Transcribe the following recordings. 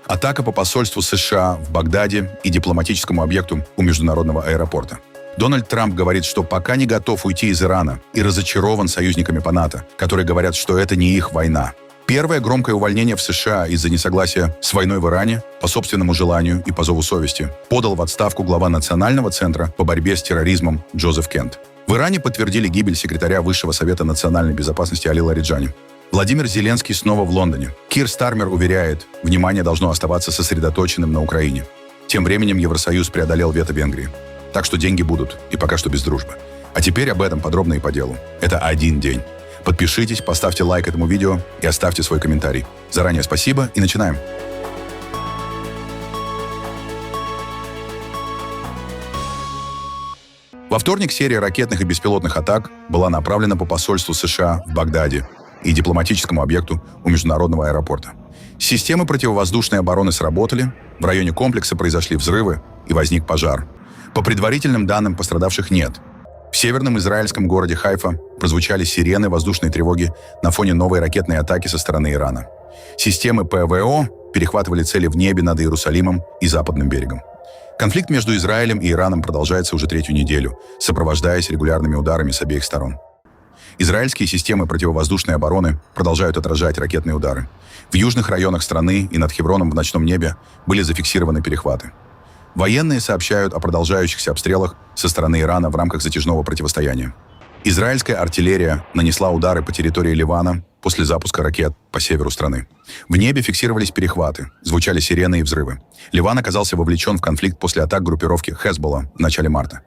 Атака по посольству США в Багдаде и дипломатическому объекту у международного аэропорта. Дональд Трамп говорит, что пока не готов уйти из Ирана и разочарован союзниками по НАТО, которые говорят, что это не их война. Первое громкое увольнение в США из-за несогласия с войной в Иране по собственному желанию и по зову совести подал в отставку глава Национального центра по борьбе с терроризмом Джозеф Кент. В Иране подтвердили гибель секретаря Высшего совета национальной безопасности Али Лариджани. Владимир Зеленский снова в Лондоне. Кир Стармер уверяет, внимание должно оставаться сосредоточенным на Украине. Тем временем Евросоюз преодолел вето Венгрии. Так что деньги будут, и пока что без дружбы. А теперь об этом подробно и по делу. Это один день. Подпишитесь, поставьте лайк этому видео и оставьте свой комментарий. Заранее спасибо и начинаем. Во вторник серия ракетных и беспилотных атак была направлена по посольству США в Багдаде и дипломатическому объекту у международного аэропорта. Системы противовоздушной обороны сработали, в районе комплекса произошли взрывы и возник пожар. По предварительным данным, пострадавших нет. В северном израильском городе Хайфа прозвучали сирены воздушной тревоги на фоне новой ракетной атаки со стороны Ирана. Системы ПВО перехватывали цели в небе над Иерусалимом и Западным берегом. Конфликт между Израилем и Ираном продолжается уже третью неделю, сопровождаясь регулярными ударами с обеих сторон. Израильские системы противовоздушной обороны продолжают отражать ракетные удары. В южных районах страны и над Хевроном в ночном небе были зафиксированы перехваты. Военные сообщают о продолжающихся обстрелах со стороны Ирана в рамках затяжного противостояния. Израильская артиллерия нанесла удары по территории Ливана после запуска ракет по северу страны. В небе фиксировались перехваты, звучали сирены и взрывы. Ливан оказался вовлечен в конфликт после атак группировки Хезболла в начале марта.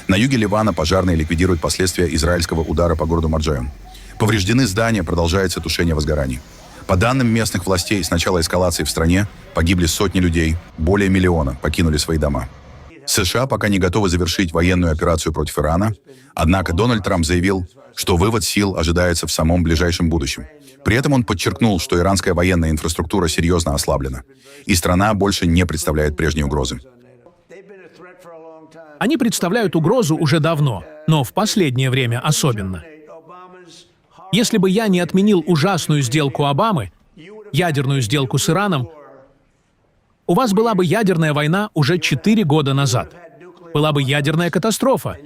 На юге Ливана пожарные ликвидируют последствия израильского удара по городу Марджайон. Повреждены здания, продолжается тушение возгораний. По данным местных властей, с начала эскалации в стране погибли сотни людей, более миллиона покинули свои дома. США пока не готовы завершить военную операцию против Ирана, однако Дональд Трамп заявил, что вывод сил ожидается в самом ближайшем будущем. При этом он подчеркнул, что иранская военная инфраструктура серьезно ослаблена, и страна больше не представляет прежней угрозы. Они представляют угрозу уже давно, но в последнее время особенно. Если бы я не отменил ужасную сделку Обамы, ядерную сделку с Ираном, у вас была бы ядерная война уже 4 года назад. Была бы ядерная катастрофа.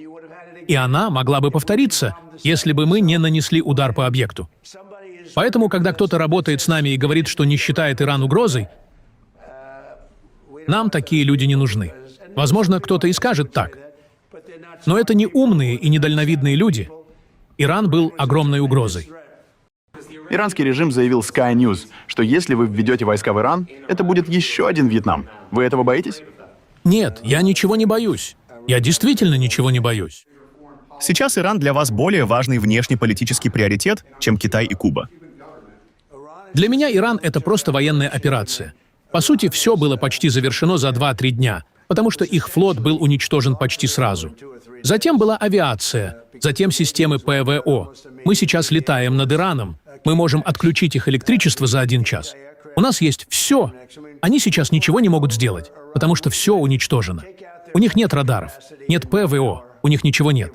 И она могла бы повториться, если бы мы не нанесли удар по объекту. Поэтому, когда кто-то работает с нами и говорит, что не считает Иран угрозой, нам такие люди не нужны. Возможно, кто-то и скажет так. Но это не умные и недальновидные люди. Иран был огромной угрозой. Иранский режим заявил Sky News, что если вы введете войска в Иран, это будет еще один Вьетнам. Вы этого боитесь? Нет, я ничего не боюсь. Я действительно ничего не боюсь. Сейчас Иран для вас более важный внешнеполитический приоритет, чем Китай и Куба. Для меня Иран — это просто военная операция. По сути, все было почти завершено за 2-3 дня, потому что их флот был уничтожен почти сразу. Затем была авиация, затем системы ПВО. Мы сейчас летаем над Ираном. Мы можем отключить их электричество за 1 час. У нас есть все. Они сейчас ничего не могут сделать, потому что все уничтожено. У них нет радаров, нет ПВО, у них ничего нет.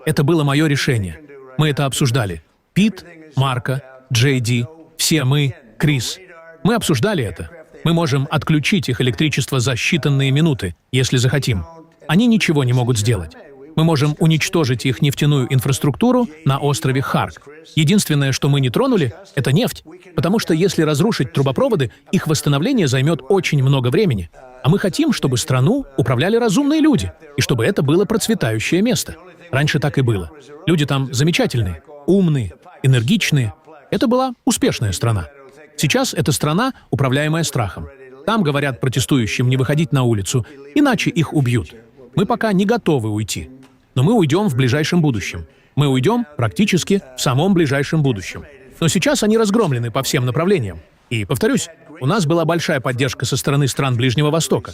Это было мое решение. Мы это обсуждали. Пит, Марко, Джей Ди, все мы, Крис. Мы обсуждали это. Мы можем отключить их электричество за считанные минуты, если захотим. Они ничего не могут сделать. Мы можем уничтожить их нефтяную инфраструктуру на острове Харк. Единственное, что мы не тронули, это нефть, потому что если разрушить трубопроводы, их восстановление займет очень много времени. А мы хотим, чтобы страну управляли разумные люди, и чтобы это было процветающее место. Раньше так и было. Люди там замечательные, умные, энергичные. Это была успешная страна. Сейчас это страна, управляемая страхом. Там говорят протестующим не выходить на улицу, иначе их убьют. Мы пока не готовы уйти. Но мы уйдем в ближайшем будущем. Мы уйдем практически в самом ближайшем будущем. Но сейчас они разгромлены по всем направлениям. И, повторюсь, у нас была большая поддержка со стороны стран Ближнего Востока.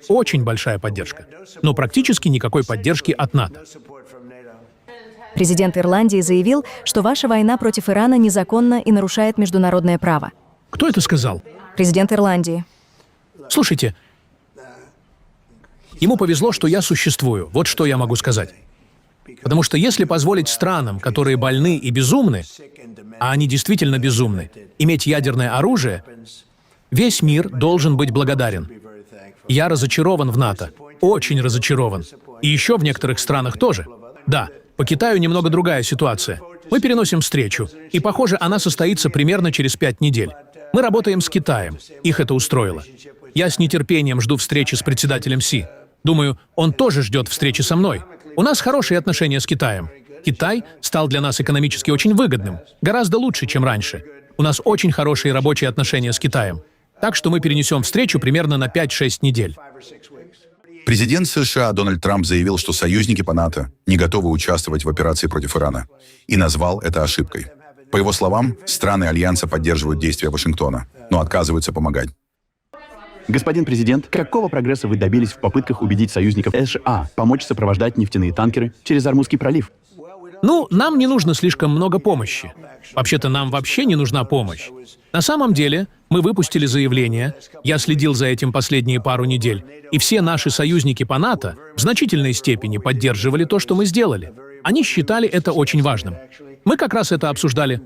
Очень большая поддержка. Но практически никакой поддержки от НАТО. Президент Ирландии заявил, что ваша война против Ирана незаконна и нарушает международное право. Кто это сказал? Президент Ирландии. Слушайте, ему повезло, что я существую. Вот что я могу сказать. Потому что если позволить странам, которые больны и безумны, а они действительно безумны, иметь ядерное оружие, Весь мир должен быть благодарен. Я разочарован в НАТО. Очень разочарован. И еще в некоторых странах тоже. Да, по Китаю немного другая ситуация. Мы переносим встречу, и, похоже, она состоится примерно через 5 недель. Мы работаем с Китаем. Их это устроило. Я с нетерпением жду встречи с председателем Си. Думаю, он тоже ждет встречи со мной. У нас хорошие отношения с Китаем. Китай стал для нас экономически очень выгодным. Гораздо лучше, чем раньше. У нас очень хорошие рабочие отношения с Китаем. Так что мы перенесем встречу примерно на 5-6 недель. Президент США Дональд Трамп заявил, что союзники по НАТО не готовы участвовать в операции против Ирана, и назвал это ошибкой. По его словам, страны Альянса поддерживают действия Вашингтона, но отказываются помогать. Господин президент, какого прогресса вы добились в попытках убедить союзников США помочь сопровождать нефтяные танкеры через Ормузский пролив? Ну, нам не нужно слишком много помощи. Вообще-то нам вообще не нужна помощь. На самом деле, мы выпустили заявление, я следил за этим последние пару недель, и все наши союзники по НАТО в значительной степени поддерживали то, что мы сделали. Они считали это очень важным. Мы как раз это обсуждали.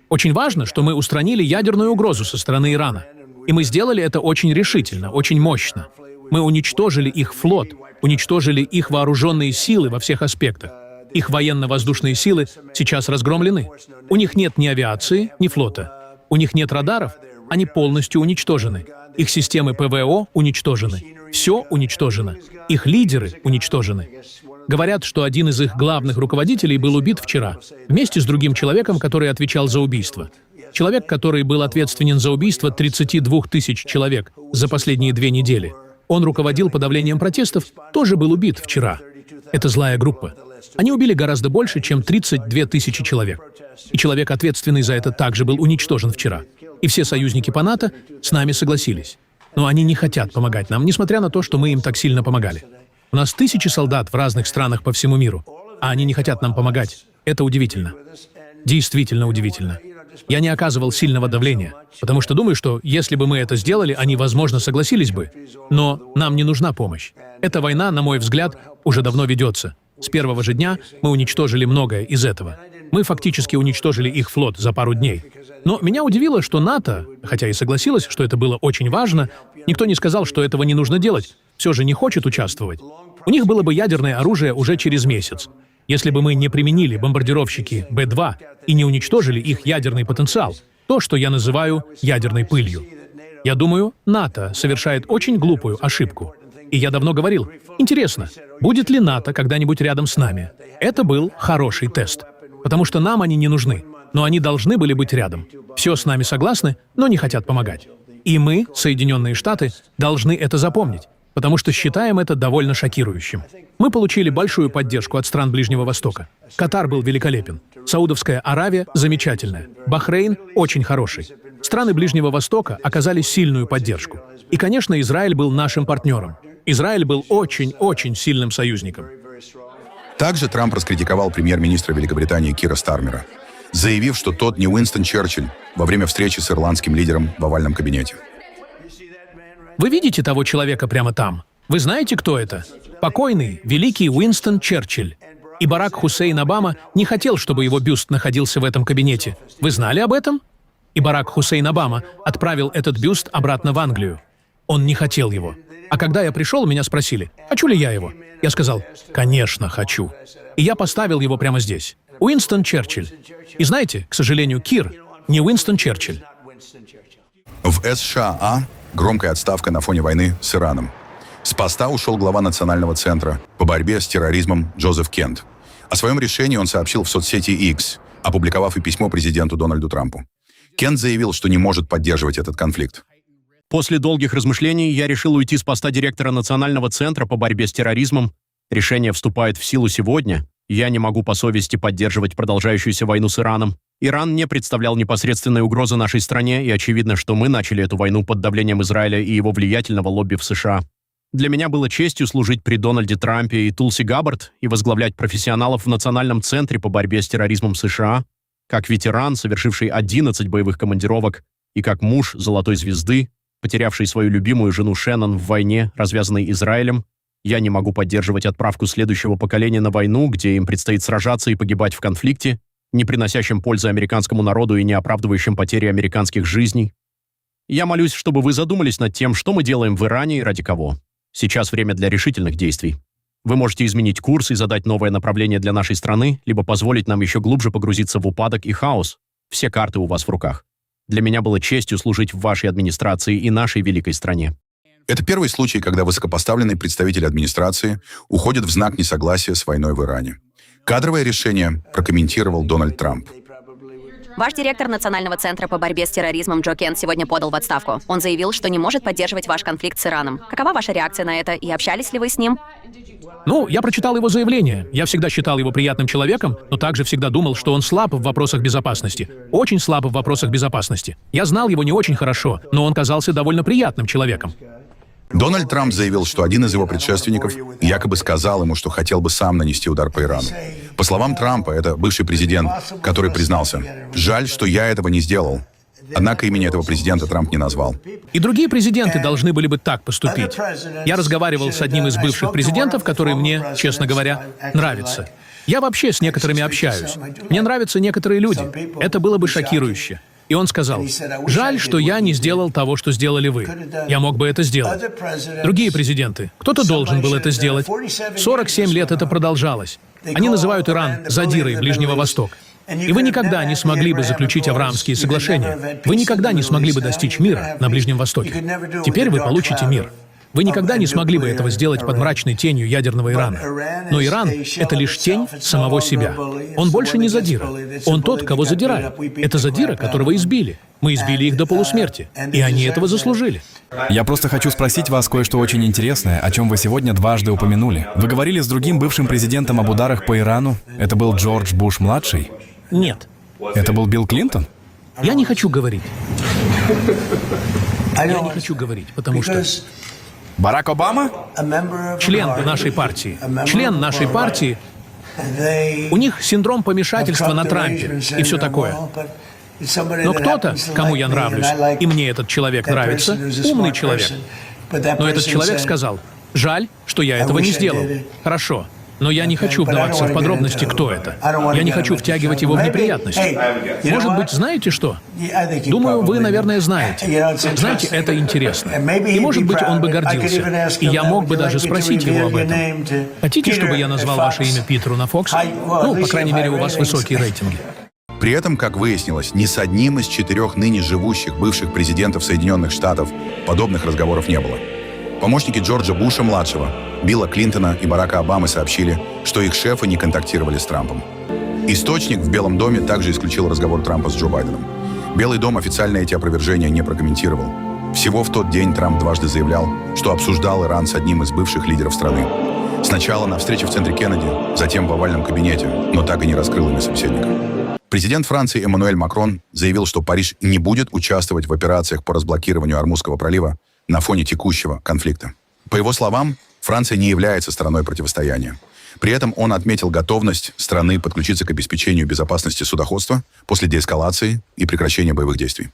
Очень важно, что мы устранили ядерную угрозу со стороны Ирана. И мы сделали это очень решительно, очень мощно. Мы уничтожили их флот, уничтожили их вооруженные силы во всех аспектах. Их военно-воздушные силы сейчас разгромлены. У них нет ни авиации, ни флота. У них нет радаров, они полностью уничтожены. Их системы ПВО уничтожены. Все уничтожено. Их лидеры уничтожены. Говорят, что один из их главных руководителей был убит вчера, вместе с другим человеком, который отвечал за убийство. Человек, который был ответственен за убийство 32 тысяч человек за последние 2 недели. Он руководил подавлением протестов, тоже был убит вчера. Это злая группа. Они убили гораздо больше, чем 32 тысячи человек. И человек, ответственный за это, также был уничтожен вчера. И все союзники по НАТО с нами согласились. Но они не хотят помогать нам, несмотря на то, что мы им так сильно помогали. У нас тысячи солдат в разных странах по всему миру, а они не хотят нам помогать. Это удивительно. Действительно удивительно. Я не оказывал сильного давления, потому что думаю, что если бы мы это сделали, они, возможно, согласились бы. Но нам не нужна помощь. Эта война, на мой взгляд, уже давно ведется. С первого же дня мы уничтожили многое из этого. Мы фактически уничтожили их флот за пару дней. Но меня удивило, что НАТО, хотя и согласилась, что это было очень важно, никто не сказал, что этого не нужно делать, все же не хочет участвовать. У них было бы ядерное оружие уже через месяц. Если бы мы не применили бомбардировщики Б-2 и не уничтожили их ядерный потенциал, то, что я называю ядерной пылью. Я думаю, НАТО совершает очень глупую ошибку. И я давно говорил, интересно, будет ли НАТО когда-нибудь рядом с нами? Это был хороший тест. Потому что нам они не нужны, но они должны были быть рядом. Все с нами согласны, но не хотят помогать. И мы, Соединенные Штаты, должны это запомнить, потому что считаем это довольно шокирующим. Мы получили большую поддержку от стран Ближнего Востока. Катар был великолепен. Саудовская Аравия замечательная. Бахрейн очень хороший. Страны Ближнего Востока оказали сильную поддержку. И, конечно, Израиль был нашим партнером. Израиль был очень-очень сильным союзником. Также Трамп раскритиковал премьер-министра Великобритании Кира Стармера, заявив, что тот не Уинстон Черчилль во время встречи с ирландским лидером в овальном кабинете. Вы видите того человека прямо там? Вы знаете, кто это? Покойный, великий Уинстон Черчилль. И Барак Хусейн Обама не хотел, чтобы его бюст находился в этом кабинете. Вы знали об этом? И Барак Хусейн Обама отправил этот бюст обратно в Англию. Он не хотел его. А когда я пришел, меня спросили, хочу ли я его. Я сказал, конечно, хочу. И я поставил его прямо здесь. Уинстон Черчилль. И знаете, к сожалению, Кир не Уинстон Черчилль. В США громкая отставка на фоне войны с Ираном. С поста ушел глава Национального центра по борьбе с терроризмом Джозеф Кент. О своем решении он сообщил в соцсети X, опубликовав и письмо президенту Дональду Трампу. Кент заявил, что не может поддерживать этот конфликт. После долгих размышлений я решил уйти с поста директора Национального центра по борьбе с терроризмом. Решение вступает в силу сегодня. Я не могу по совести поддерживать продолжающуюся войну с Ираном. Иран не представлял непосредственной угрозы нашей стране, и очевидно, что мы начали эту войну под давлением Израиля и его влиятельного лобби в США. Для меня было честью служить при Дональде Трампе и Тулси Габбард и возглавлять профессионалов в Национальном центре по борьбе с терроризмом США, как ветеран, совершивший 11 боевых командировок, и как муж Золотой звезды, потерявший свою любимую жену Шеннон в войне, развязанной Израилем. Я не могу поддерживать отправку следующего поколения на войну, где им предстоит сражаться и погибать в конфликте, не приносящем пользы американскому народу и не оправдывающем потери американских жизней. Я молюсь, чтобы вы задумались над тем, что мы делаем в Иране и ради кого. Сейчас время для решительных действий. Вы можете изменить курс и задать новое направление для нашей страны, либо позволить нам еще глубже погрузиться в упадок и хаос. Все карты у вас в руках. Для меня было честью служить в вашей администрации и нашей великой стране. Это первый случай, когда высокопоставленный представитель администрации уходит в знак несогласия с войной в Иране. Кадровое решение прокомментировал Дональд Трамп. Ваш директор Национального центра по борьбе с терроризмом Джо Кент сегодня подал в отставку. Он заявил, что не может поддерживать ваш конфликт с Ираном. Какова ваша реакция на это, и общались ли вы с ним? Ну, я прочитал его заявление. Я всегда считал его приятным человеком, но также всегда думал, что он слаб в вопросах безопасности. Очень слаб в вопросах безопасности. Я знал его не очень хорошо, но он казался довольно приятным человеком. Дональд Трамп заявил, что один из его предшественников якобы сказал ему, что хотел бы сам нанести удар по Ирану. По словам Трампа, это бывший президент, который признался: «Жаль, что я этого не сделал». Однако имени этого президента Трамп не назвал. И другие президенты должны были бы так поступить. Я разговаривал с одним из бывших президентов, который мне, честно говоря, нравится. Я вообще с некоторыми общаюсь. Мне нравятся некоторые люди. Это было бы шокирующе. И он сказал: «Жаль, что я не сделал того, что сделали вы. Я мог бы это сделать». Другие президенты. Кто-то должен был это сделать. 47 лет это продолжалось. Они называют Иран задирой Ближнего Востока. И вы никогда не смогли бы заключить Авраамские соглашения. Вы никогда не смогли бы достичь мира на Ближнем Востоке. Теперь вы получите мир. Вы никогда не смогли бы этого сделать под мрачной тенью ядерного Ирана. Но Иран — это лишь тень самого себя. Он больше не задира. Он тот, кого задирают. Это задира, которого избили. Мы избили их до полусмерти. И они этого заслужили. Я просто хочу спросить вас кое-что очень интересное, о чем вы сегодня дважды упомянули. Вы говорили с другим бывшим президентом об ударах по Ирану. Это был Джордж Буш-младший? Нет. Это был Билл Клинтон? Я не хочу говорить. Я не хочу говорить, потому что Барак Обама? член нашей партии, у них синдром помешательства на Трампе и все такое. Но кто-то, кому я нравлюсь, и мне этот человек нравится, умный человек. Но этот человек сказал: «Жаль, что я этого не сделал». Хорошо. Но я не хочу вдаваться в подробности, кто это. Я не хочу втягивать его в неприятности. Может быть, знаете что? Думаю, вы, наверное, знаете. Знаете, это интересно. И, может быть, он бы гордился. И я мог бы даже спросить его об этом. Хотите, чтобы я назвал ваше имя Питеру на Fox? Ну, по крайней мере, у вас высокие рейтинги. При этом, как выяснилось, ни с одним из 4 ныне живущих бывших президентов Соединенных Штатов подобных разговоров не было. Помощники Джорджа Буша-младшего, Билла Клинтона и Барака Обамы сообщили, что их шефы не контактировали с Трампом. Источник в Белом доме также исключил разговор Трампа с Джо Байденом. Белый дом официально эти опровержения не прокомментировал. Всего в тот день Трамп дважды заявлял, что обсуждал Иран с одним из бывших лидеров страны. Сначала на встрече в центре Кеннеди, затем в овальном кабинете, но так и не раскрыл имя собеседника. Президент Франции Эммануэль Макрон заявил, что Париж не будет участвовать в операциях по разблокированию Ормузского пролива на фоне текущего конфликта. По его словам, Франция не является стороной противостояния. При этом он отметил готовность страны подключиться к обеспечению безопасности судоходства после деэскалации и прекращения боевых действий.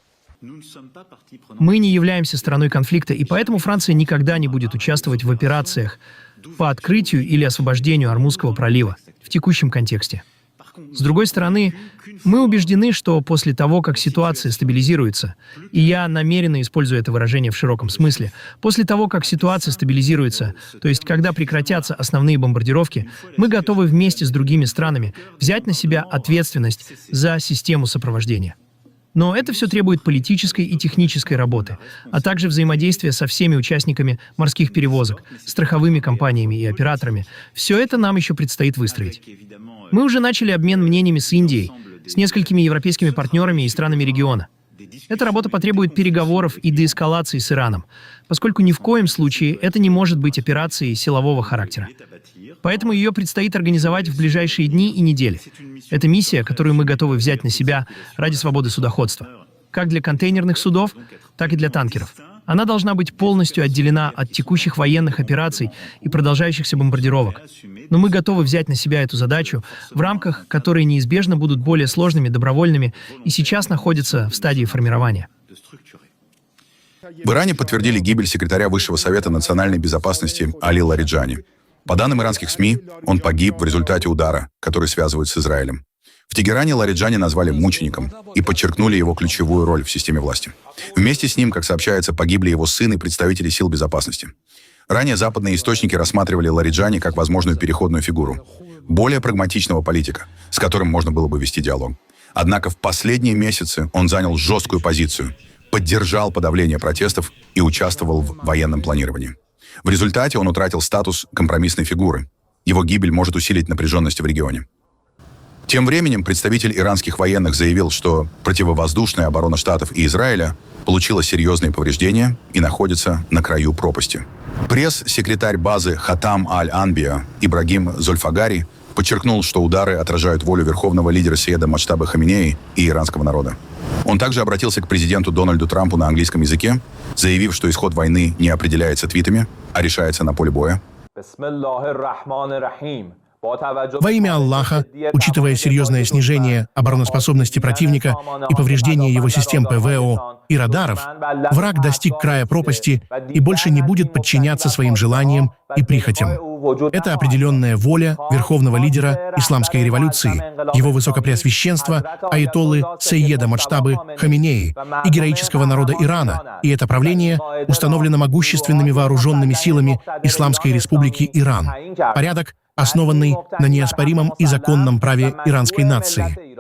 Мы не являемся стороной конфликта, и поэтому Франция никогда не будет участвовать в операциях по открытию или освобождению Ормузского пролива в текущем контексте. С другой стороны, мы убеждены, что после того, как ситуация стабилизируется, и я намеренно использую это выражение в широком смысле, после того, как ситуация стабилизируется, то есть когда прекратятся основные бомбардировки, мы готовы вместе с другими странами взять на себя ответственность за систему сопровождения. Но это все требует политической и технической работы, а также взаимодействия со всеми участниками морских перевозок, страховыми компаниями и операторами. Все это нам еще предстоит выстроить. Мы уже начали обмен мнениями с Индией, с несколькими европейскими партнерами и странами региона. Эта работа потребует переговоров и деэскалации с Ираном, поскольку ни в коем случае это не может быть операцией силового характера. Поэтому ее предстоит организовать в ближайшие дни и недели. Это миссия, которую мы готовы взять на себя ради свободы судоходства. Как для контейнерных судов, так и для танкеров. Она должна быть полностью отделена от текущих военных операций и продолжающихся бомбардировок. Но мы готовы взять на себя эту задачу в рамках, которые неизбежно будут более сложными, добровольными и сейчас находятся в стадии формирования. В Иране подтвердили гибель секретаря Высшего совета национальной безопасности Али Лариджани. По данным иранских СМИ, он погиб в результате удара, который связывают с Израилем. В Тегеране Лариджани назвали мучеником и подчеркнули его ключевую роль в системе власти. Вместе с ним, как сообщается, погибли его сын и представители сил безопасности. Ранее западные источники рассматривали Лариджани как возможную переходную фигуру, более прагматичного политика, с которым можно было бы вести диалог. Однако в последние месяцы он занял жесткую позицию, поддержал подавление протестов и участвовал в военном планировании. В результате он утратил статус компромиссной фигуры. Его гибель может усилить напряженность в регионе. Тем временем представитель иранских военных заявил, что противовоздушная оборона Штатов и Израиля получила серьезные повреждения и находится на краю пропасти. Пресс-секретарь базы Хатам Аль-Анбия Ибрагим Зольфагари подчеркнул, что удары отражают волю верховного лидера Сеяда Маджтаба Хаминеи и иранского народа. Он также обратился к президенту Дональду Трампу на английском языке, заявив, что исход войны не определяется твитами, а решается на поле боя. Во имя Аллаха, учитывая серьезное снижение обороноспособности противника и повреждение его систем ПВО и радаров, враг достиг края пропасти и больше не будет подчиняться своим желаниям и прихотям. Это определенная воля верховного лидера исламской революции, его высокопреосвященства аятоллы Сейеда Маджтабы Хаминеи и героического народа Ирана, и это правление установлено могущественными вооруженными силами Исламской Республики Иран. Порядок, основанный на неоспоримом и законном праве иранской нации.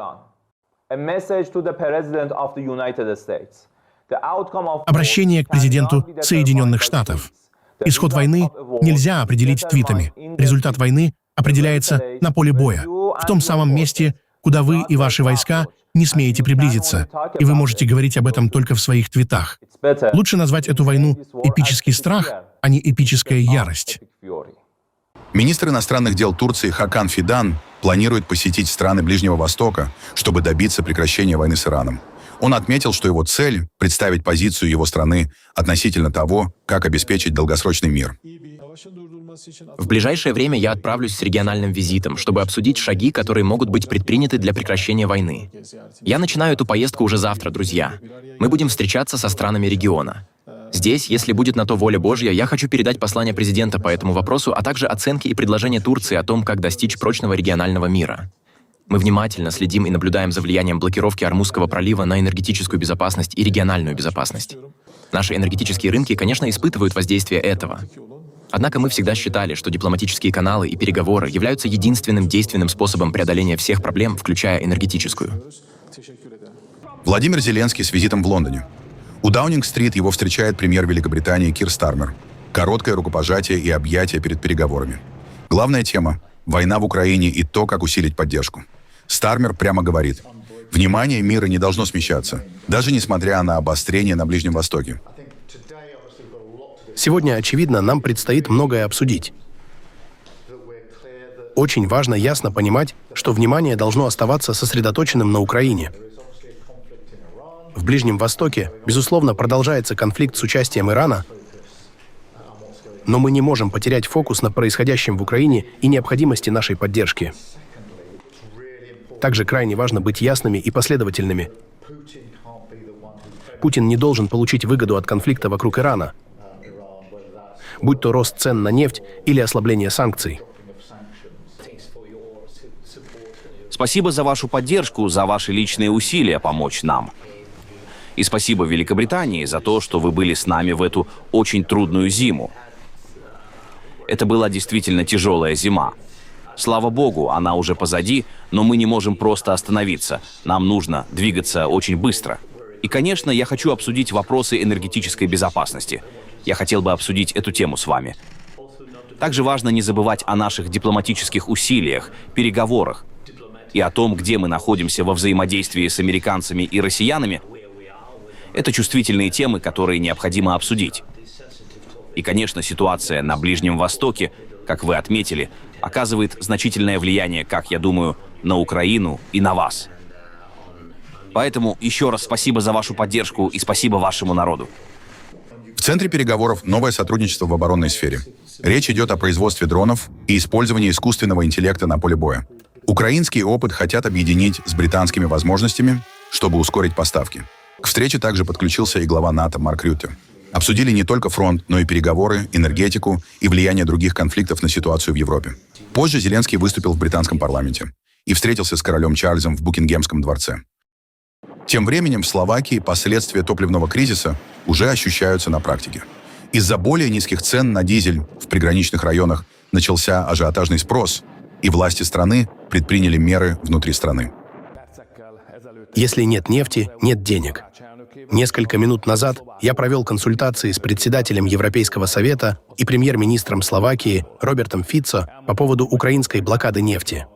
Обращение к президенту Соединенных Штатов. Исход войны нельзя определить твитами. Результат войны определяется на поле боя, в том самом месте, куда вы и ваши войска не смеете приблизиться, и вы можете говорить об этом только в своих твитах. Лучше назвать эту войну эпический страх, а не эпическая ярость. Министр иностранных дел Турции Хакан Фидан планирует посетить страны Ближнего Востока, чтобы добиться прекращения войны с Ираном. Он отметил, что его цель — представить позицию его страны относительно того, как обеспечить долгосрочный мир. В ближайшее время я отправлюсь с региональным визитом, чтобы обсудить шаги, которые могут быть предприняты для прекращения войны. Я начинаю эту поездку уже завтра, друзья. Мы будем встречаться со странами региона. Здесь, если будет на то воля Божья, я хочу передать послание президента по этому вопросу, а также оценки и предложения Турции о том, как достичь прочного регионального мира. Мы внимательно следим и наблюдаем за влиянием блокировки Ормузского пролива на энергетическую безопасность и региональную безопасность. Наши энергетические рынки, конечно, испытывают воздействие этого. Однако мы всегда считали, что дипломатические каналы и переговоры являются единственным действенным способом преодоления всех проблем, включая энергетическую. Владимир Зеленский с визитом в Лондоне. У Даунинг-стрит его встречает премьер Великобритании Кир Стармер. Короткое рукопожатие и объятия перед переговорами. Главная тема — война в Украине и то, как усилить поддержку. Стармер прямо говорит: внимание мира не должно смещаться, даже несмотря на обострение на Ближнем Востоке. Сегодня, очевидно, нам предстоит многое обсудить. Очень важно ясно понимать, что внимание должно оставаться сосредоточенным на Украине. В Ближнем Востоке, безусловно, продолжается конфликт с участием Ирана, но мы не можем потерять фокус на происходящем в Украине и необходимости нашей поддержки. Также крайне важно быть ясными и последовательными. Путин не должен получить выгоду от конфликта вокруг Ирана, будь то рост цен на нефть или ослабление санкций. Спасибо за вашу поддержку, за ваши личные усилия помочь нам. И спасибо Великобритании за то, что вы были с нами в эту очень трудную зиму. Это была действительно тяжелая зима. Слава богу, она уже позади, но мы не можем просто остановиться. Нам нужно двигаться очень быстро. И, конечно, я хочу обсудить вопросы энергетической безопасности. Я хотел бы обсудить эту тему с вами. Также важно не забывать о наших дипломатических усилиях, переговорах и о том, где мы находимся во взаимодействии с американцами и россиянами. Это чувствительные темы, которые необходимо обсудить. И, конечно, ситуация на Ближнем Востоке, как вы отметили, оказывает значительное влияние, как я думаю, на Украину и на вас. Поэтому еще раз спасибо за вашу поддержку и спасибо вашему народу. В центре переговоров новое сотрудничество в оборонной сфере. Речь идет о производстве дронов и использовании искусственного интеллекта на поле боя. Украинский опыт хотят объединить с британскими возможностями, чтобы ускорить поставки. К встрече также подключился и глава НАТО Марк Рютте. Обсудили не только фронт, но и переговоры, энергетику и влияние других конфликтов на ситуацию в Европе. Позже Зеленский выступил в британском парламенте и встретился с королем Чарльзом в Букингемском дворце. Тем временем в Словакии последствия топливного кризиса уже ощущаются на практике. Из-за более низких цен на дизель в приграничных районах начался ажиотажный спрос, и власти страны предприняли меры внутри страны. Если нет нефти, нет денег. Несколько минут назад я провел консультации с председателем Европейского совета и премьер-министром Словакии Робертом Фицо по поводу украинской блокады нефти.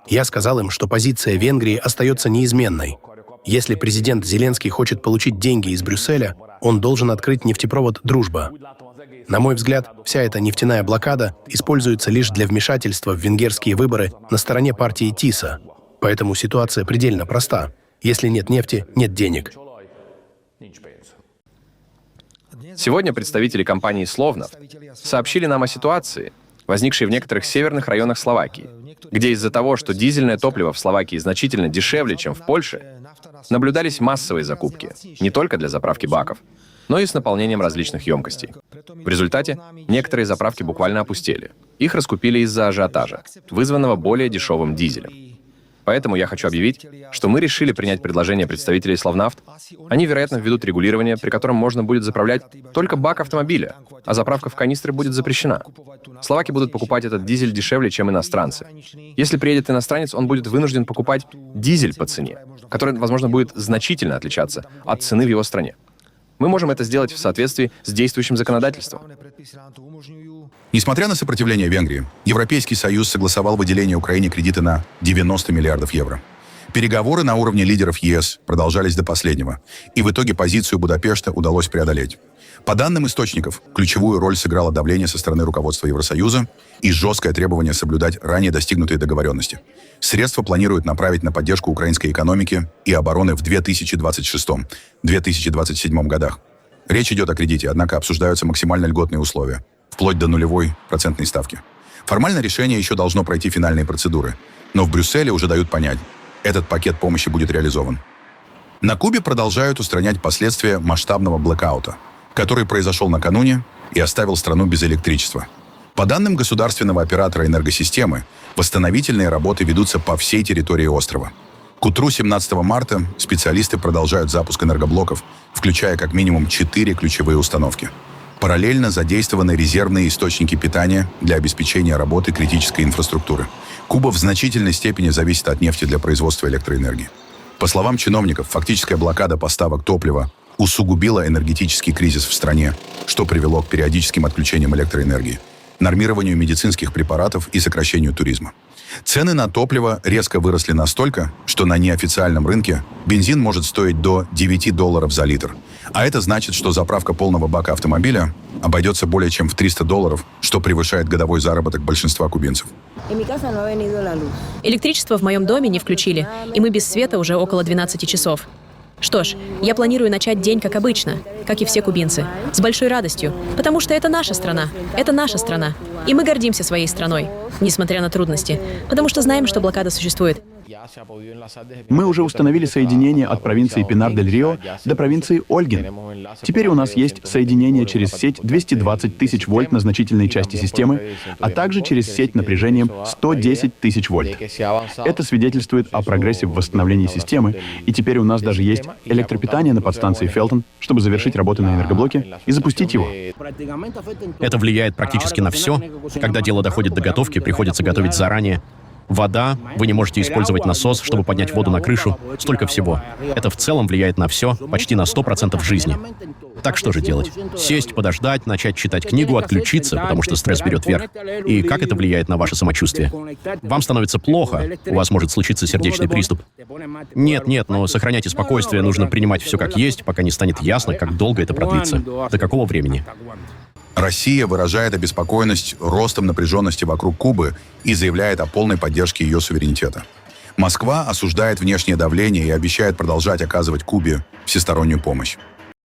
Я сказал им, что позиция Венгрии остается неизменной. Если президент Зеленский хочет получить деньги из Брюсселя, он должен открыть нефтепровод «Дружба». На мой взгляд, вся эта нефтяная блокада используется лишь для вмешательства в венгерские выборы на стороне партии ТИСА. Поэтому ситуация предельно проста. Если нет нефти, нет денег. Сегодня представители компании «Словнафт» сообщили нам о ситуации, возникшей в некоторых северных районах Словакии, где из-за того, что дизельное топливо в Словакии значительно дешевле, чем в Польше, наблюдались массовые закупки, не только для заправки баков, но и с наполнением различных емкостей. В результате некоторые заправки буквально опустели. Их раскупили из-за ажиотажа, вызванного более дешевым дизелем. Поэтому я хочу объявить, что мы решили принять предложение представителей Словнафт. Они, вероятно, введут регулирование, при котором можно будет заправлять только бак автомобиля, а заправка в канистры будет запрещена. Словаки будут покупать этот дизель дешевле, чем иностранцы. Если приедет иностранец, он будет вынужден покупать дизель по цене, который, возможно, будет значительно отличаться от цены в его стране. Мы можем это сделать в соответствии с действующим законодательством. Несмотря на сопротивление Венгрии, Европейский Союз согласовал выделение Украине кредита на 90 миллиардов евро. Переговоры на уровне лидеров ЕС продолжались до последнего, и в итоге позицию Будапешта удалось преодолеть. По данным источников, ключевую роль сыграло давление со стороны руководства Евросоюза и жесткое требование соблюдать ранее достигнутые договоренности. Средства планируют направить на поддержку украинской экономики и обороны в 2026-2027 годах. Речь идет о кредите, однако обсуждаются максимально льготные условия, вплоть до 0% ставки. Формально решение еще должно пройти финальные процедуры, но в Брюсселе уже дают понять, этот пакет помощи будет реализован. На Кубе продолжают устранять последствия масштабного блэкаута, который произошел накануне и оставил страну без электричества. По данным государственного оператора энергосистемы, восстановительные работы ведутся по всей территории острова. К утру 17 марта специалисты продолжают запуск энергоблоков, включая как минимум 4 ключевые установки. Параллельно задействованы резервные источники питания для обеспечения работы критической инфраструктуры. Куба в значительной степени зависит от нефти для производства электроэнергии. По словам чиновников, фактическая блокада поставок топлива усугубила энергетический кризис в стране, что привело к периодическим отключениям электроэнергии, нормированию медицинских препаратов и сокращению туризма. Цены на топливо резко выросли настолько, что на неофициальном рынке бензин может стоить до $9 за литр. А это значит, что заправка полного бака автомобиля обойдется более чем в $300, что превышает годовой заработок большинства кубинцев. Электричество в моем доме не включили, и мы без света уже около 12 часов. Что ж, я планирую начать день как обычно, как и все кубинцы, с большой радостью, потому что это наша страна, и мы гордимся своей страной, несмотря на трудности, потому что знаем, что блокада существует. Мы уже установили соединение от провинции Пинар-дель-Рио до провинции Ольгин. Теперь у нас есть соединение через сеть 220 тысяч вольт на значительной части системы, а также через сеть напряжением 110 тысяч вольт. Это свидетельствует о прогрессе в восстановлении системы, и теперь у нас даже есть электропитание на подстанции Фелтон, чтобы завершить работу на энергоблоке и запустить его. Это влияет практически на все. Когда дело доходит до готовки, приходится готовить заранее. Вода, вы не можете использовать насос, чтобы поднять воду на крышу, столько всего. Это в целом влияет на все, почти на 100% жизни. Так что же делать? Сесть, подождать, начать читать книгу, отключиться, потому что стресс берет верх. И как это влияет на ваше самочувствие? Вам становится плохо, у вас может случиться сердечный приступ. Нет, но сохраняйте спокойствие, нужно принимать все как есть, пока не станет ясно, как долго это продлится. До какого времени? Россия выражает обеспокоенность ростом напряженности вокруг Кубы и заявляет о полной поддержке ее суверенитета. Москва осуждает внешнее давление и обещает продолжать оказывать Кубе всестороннюю помощь.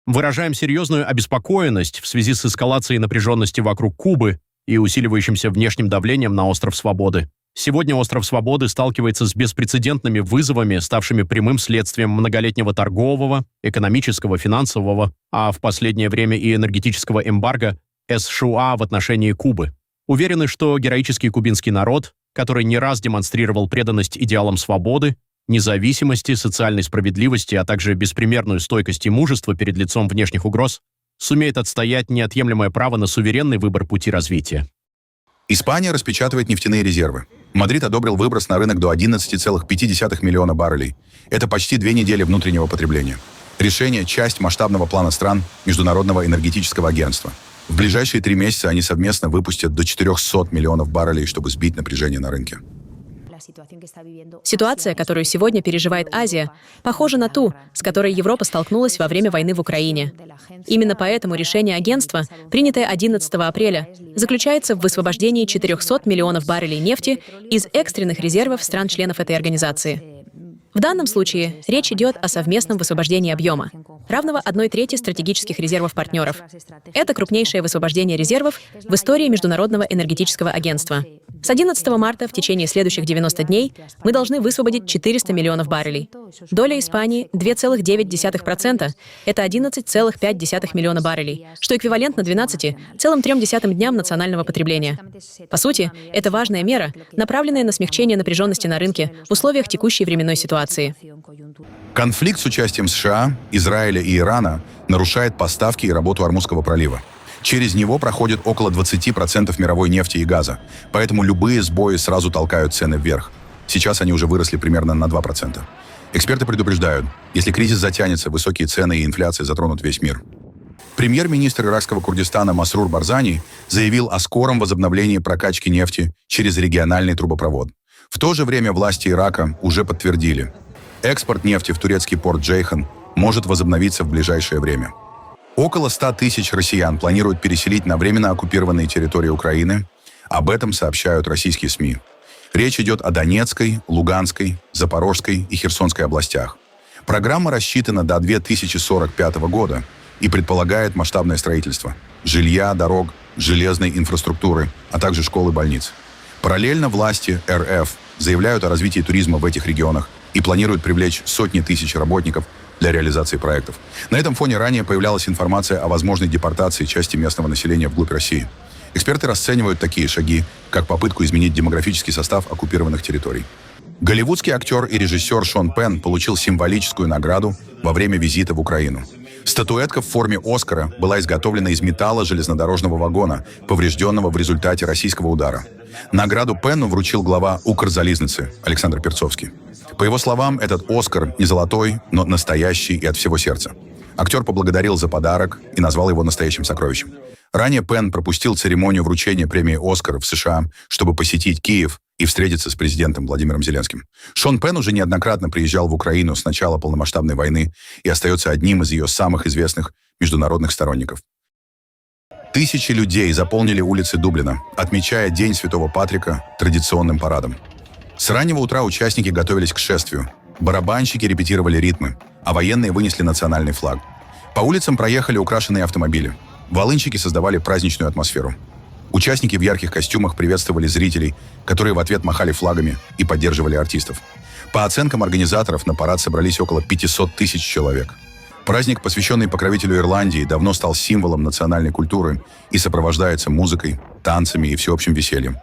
Выражаем серьезную обеспокоенность в связи с эскалацией напряженности вокруг Кубы и усиливающимся внешним давлением на Остров Свободы. Сегодня Остров Свободы сталкивается с беспрецедентными вызовами, ставшими прямым следствием многолетнего торгового, экономического, финансового, а в последнее время и энергетического эмбарго США в отношении Кубы. Уверены, что героический кубинский народ который не раз демонстрировал преданность идеалам свободы, независимости, социальной справедливости, а также беспримерную стойкость и мужество перед лицом внешних угроз, сумеет отстоять неотъемлемое право на суверенный выбор пути развития. Испания распечатывает нефтяные резервы. Мадрид одобрил выброс на рынок до 11,5 миллиона баррелей. Это почти 2 недели внутреннего потребления. Решение – часть масштабного плана стран Международного энергетического агентства. В ближайшие 3 месяца они совместно выпустят до 400 миллионов баррелей, чтобы сбить напряжение на рынке. Ситуация, которую сегодня переживает Азия, похожа на ту, с которой Европа столкнулась во время войны в Украине. Именно поэтому решение агентства, принятое 11 апреля, заключается в высвобождении 400 миллионов баррелей нефти из экстренных резервов стран-членов этой организации. В данном случае речь идет о совместном высвобождении объема, равного 1/3 стратегических резервов партнеров. Это крупнейшее высвобождение резервов в истории Международного энергетического агентства. С 11 марта в течение следующих 90 дней мы должны высвободить 400 миллионов баррелей. Доля Испании 2,9%, это 11,5 миллиона баррелей, что эквивалентно 12,3 дням национального потребления. По сути, это важная мера, направленная на смягчение напряженности на рынке в условиях текущей временной ситуации. Конфликт с участием США, Израиля и Ирана нарушает поставки и работу Ормузского пролива. Через него проходит около 20% мировой нефти и газа, поэтому любые сбои сразу толкают цены вверх. Сейчас они уже выросли примерно на 2%. Эксперты предупреждают, если кризис затянется, высокие цены и инфляция затронут весь мир. Премьер-министр иракского Курдистана Масрур Барзани заявил о скором возобновлении прокачки нефти через региональный трубопровод. В то же время власти Ирака уже подтвердили, экспорт нефти в турецкий порт Джейхан может возобновиться в ближайшее время. Около 100 тысяч россиян планируют переселить на временно оккупированные территории Украины. Об этом сообщают российские СМИ. Речь идет о Донецкой, Луганской, Запорожской и Херсонской областях. Программа рассчитана до 2045 года и предполагает масштабное строительство жилья, дорог, железной инфраструктуры, а также школ и больниц. Параллельно власти РФ заявляют о развитии туризма в этих регионах и планируют привлечь сотни тысяч работников для реализации проектов. На этом фоне ранее появлялась информация о возможной депортации части местного населения вглубь России. Эксперты расценивают такие шаги как попытку изменить демографический состав оккупированных территорий. Голливудский актер и режиссер Шон Пенн получил символическую награду во время визита в Украину. Статуэтка в форме Оскара была изготовлена из металла железнодорожного вагона, поврежденного в результате российского удара. Награду Пенну вручил глава Укрзалізницы Александр Перцовский. По его словам, этот Оскар не золотой, но настоящий и от всего сердца. Актер поблагодарил за подарок и назвал его настоящим сокровищем. Ранее Пенн пропустил церемонию вручения премии «Оскар» в США, чтобы посетить Киев и встретиться с президентом Владимиром Зеленским. Шон Пенн уже неоднократно приезжал в Украину с начала полномасштабной войны и остается одним из ее самых известных международных сторонников. Тысячи людей заполнили улицы Дублина, отмечая День Святого Патрика традиционным парадом. С раннего утра участники готовились к шествию. Барабанщики репетировали ритмы, а военные вынесли национальный флаг. По улицам проехали украшенные автомобили. Волынщики создавали праздничную атмосферу. Участники в ярких костюмах приветствовали зрителей, которые в ответ махали флагами и поддерживали артистов. По оценкам организаторов, на парад собрались около 500 тысяч человек. Праздник, посвященный покровителю Ирландии, давно стал символом национальной культуры и сопровождается музыкой, танцами и всеобщим весельем.